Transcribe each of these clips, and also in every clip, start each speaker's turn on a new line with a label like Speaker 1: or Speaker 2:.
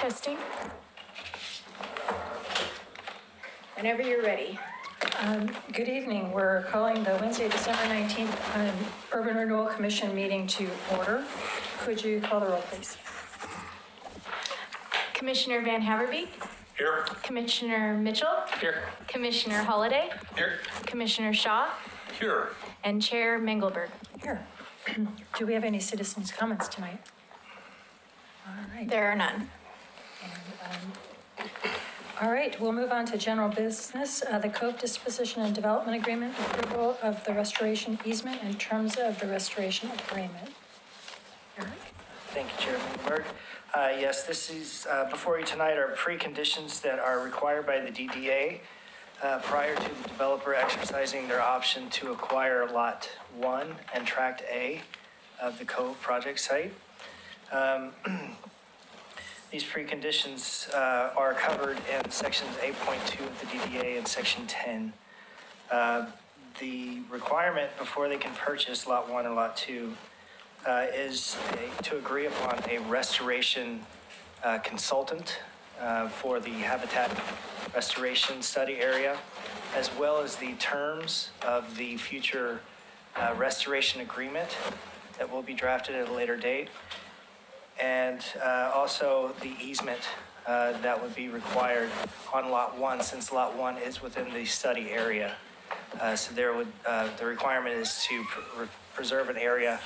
Speaker 1: Testing. Whenever you're ready.
Speaker 2: Good evening. We're calling the Wednesday, December 19th Urban Renewal Commission meeting to order. Could you call the roll, please?
Speaker 1: Commissioner Van Haverbeek.
Speaker 3: Here.
Speaker 1: Commissioner Mitchell.
Speaker 3: Here.
Speaker 1: Commissioner Holliday.
Speaker 3: Here.
Speaker 1: Commissioner Shaw.
Speaker 3: Here.
Speaker 1: And Chair Mengelberg.
Speaker 2: Here. Do we have any citizens' comments tonight? All right.
Speaker 1: There are none.
Speaker 2: All right, we'll move on to general business. The Cove Disposition and Development Agreement, approval of the restoration easement in terms of the restoration agreement. Eric?
Speaker 4: Thank you, Chair Mengelberg. Yes, this is before you tonight are preconditions that are required by the DDA prior to the developer exercising their option to acquire Lot 1 and Tract A of the Cove project site. These preconditions are covered in sections 8.2 of the DDA and section 10. The requirement before they can purchase Lot 1 or Lot 2 is to agree upon a restoration consultant for the habitat restoration study area, as well as the terms of the future restoration agreement that will be drafted at a later date, and also the easement that would be required on Lot 1, since Lot 1 is within the study area. So there would the requirement is to preserve an area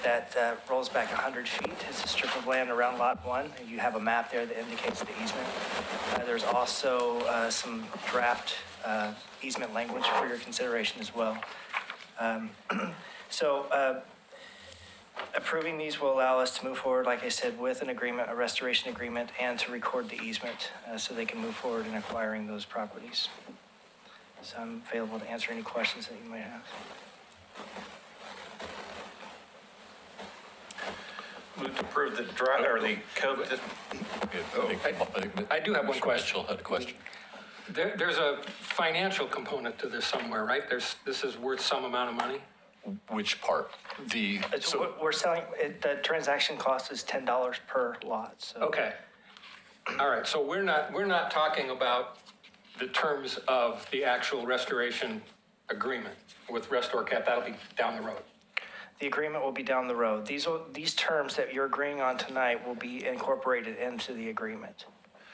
Speaker 4: that rolls back 100 feet. It's a strip of land around Lot 1. You have a map there that indicates the easement. There's also some draft easement language for your consideration as well. Approving these will allow us to move forward, like I said, with an agreement, a restoration agreement, and to record the easement so they can move forward in acquiring those properties. So I'm available to answer any questions that you might have.
Speaker 3: Move to approve the draft or the code.
Speaker 5: I do have one question.
Speaker 6: Had a question.
Speaker 5: There's a financial component to this somewhere, right? This is worth some amount of money?
Speaker 6: Which part?
Speaker 4: We're selling, the transaction cost is $10 per lot. So.
Speaker 5: Okay. All right, so we're not talking about the terms of the actual restoration agreement with RestoreCap. That'll be down the road.
Speaker 4: The agreement will be down the road. These terms that you're agreeing on tonight will be incorporated into the agreement.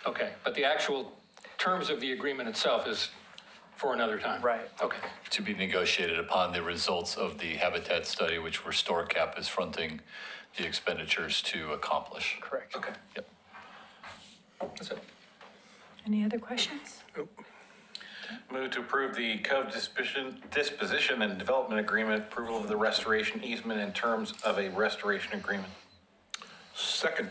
Speaker 5: Okay, but the actual terms of the agreement itself is for another time.
Speaker 4: Right.
Speaker 5: Okay.
Speaker 6: To be negotiated upon the results of the habitat study, which RestoreCap is fronting the expenditures to accomplish.
Speaker 4: Correct.
Speaker 5: Okay.
Speaker 6: Yep.
Speaker 5: That's it.
Speaker 2: Any other questions?
Speaker 3: Nope. Move to approve the Cove Disposition and Development Agreement, approval of the restoration easement in terms of a restoration agreement.
Speaker 7: Second.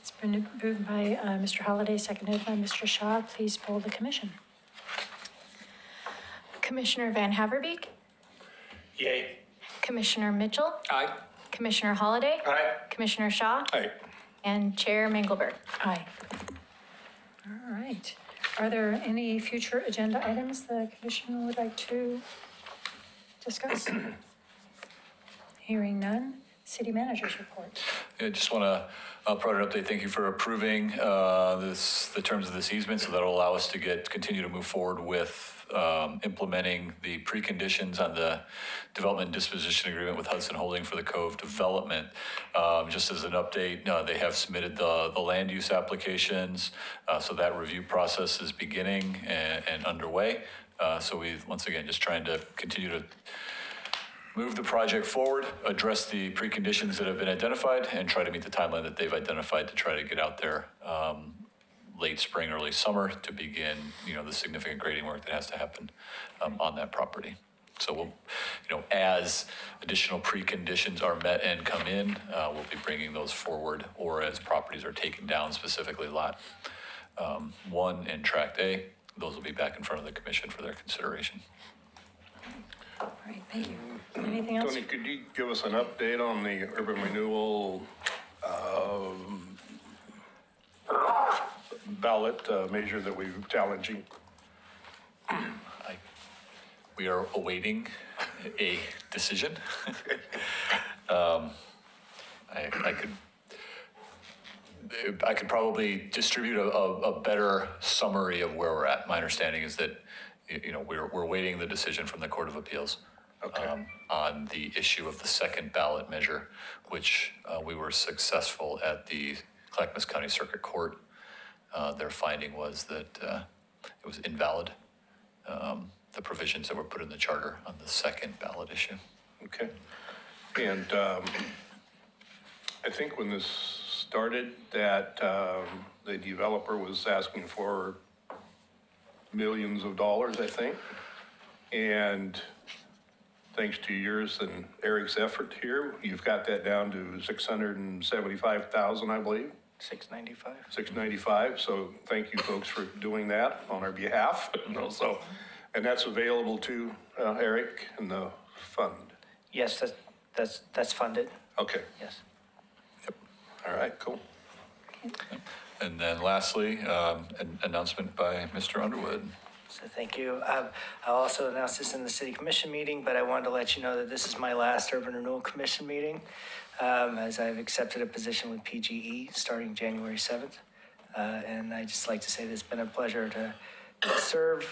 Speaker 2: It's been moved by Mr. Holliday, seconded by Mr. Shaw. Please poll the commission.
Speaker 1: Commissioner Van Haverbeek.
Speaker 3: Yay.
Speaker 1: Commissioner Mitchell.
Speaker 5: Aye.
Speaker 1: Commissioner Holliday.
Speaker 3: Aye.
Speaker 1: Commissioner Shaw.
Speaker 7: Aye.
Speaker 1: And Chair Mengelberg.
Speaker 2: Aye. All right. Are there any future agenda items the commission would like to discuss? Hearing none. City manager's report.
Speaker 6: I just want to provide an update. Thank you for approving the terms of this easement, so that'll allow us to continue to move forward with implementing the preconditions on the development and disposition agreement with Hudson Holding for the Cove development. Just as an update, they have submitted the land use applications, so that review process is beginning and underway. So we, once again, just trying to continue to move the project forward, address the preconditions that have been identified, and try to meet the timeline that they've identified to try to get out there late spring, early summer to begin, the significant grading work that has to happen on that property. So we'll, as additional preconditions are met and come in, we'll be bringing those forward, or as properties are taken down, specifically Lot 1 and Tract A, those will be back in front of the commission for their consideration.
Speaker 2: All right, thank you. Anything else?
Speaker 7: Tony, could you give us an update on the urban renewal ballot measure that we're challenging?
Speaker 6: We are awaiting a decision. I could probably distribute a better summary of where we're at. My understanding is that, we're waiting the decision from the Court of Appeals on the issue of the second ballot measure, which we were successful at the Clackamas County Circuit Court. Their finding was that it was invalid, the provisions that were put in the charter on the second ballot issue.
Speaker 7: Okay. And I think when this started, that the developer was asking for millions of dollars, I think. And thanks to yours and Eric's effort here, you've got that down to 675,000, I believe.
Speaker 4: 695.
Speaker 7: 695. So thank you folks for doing that on our behalf. So, and that's available to Eric and the fund.
Speaker 4: Yes, that's funded.
Speaker 7: Okay.
Speaker 4: Yes.
Speaker 7: All right, cool.
Speaker 6: And then lastly, an announcement by Mr. Underwood.
Speaker 4: So thank you. I'll also announce this in the city commission meeting, but I wanted to let you know that this is my last urban renewal commission meeting, as I've accepted a position with PGE starting January 7th. And I just like to say that it's been a pleasure to serve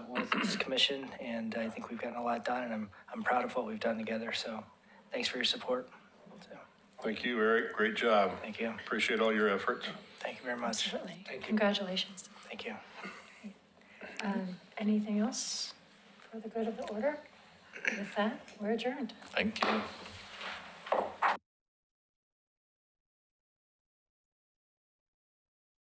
Speaker 4: with this commission, and I think we've gotten a lot done, and I'm proud of what we've done together. So thanks for your support. So,
Speaker 7: Thank you, Eric. Great job.
Speaker 4: thank you.
Speaker 7: Appreciate all your efforts.
Speaker 4: Thank you very much.
Speaker 2: Certainly.
Speaker 5: Thank you.
Speaker 2: Congratulations.
Speaker 4: Thank you.
Speaker 2: Anything else for the good of the order? With that, we're adjourned.
Speaker 6: Thank you.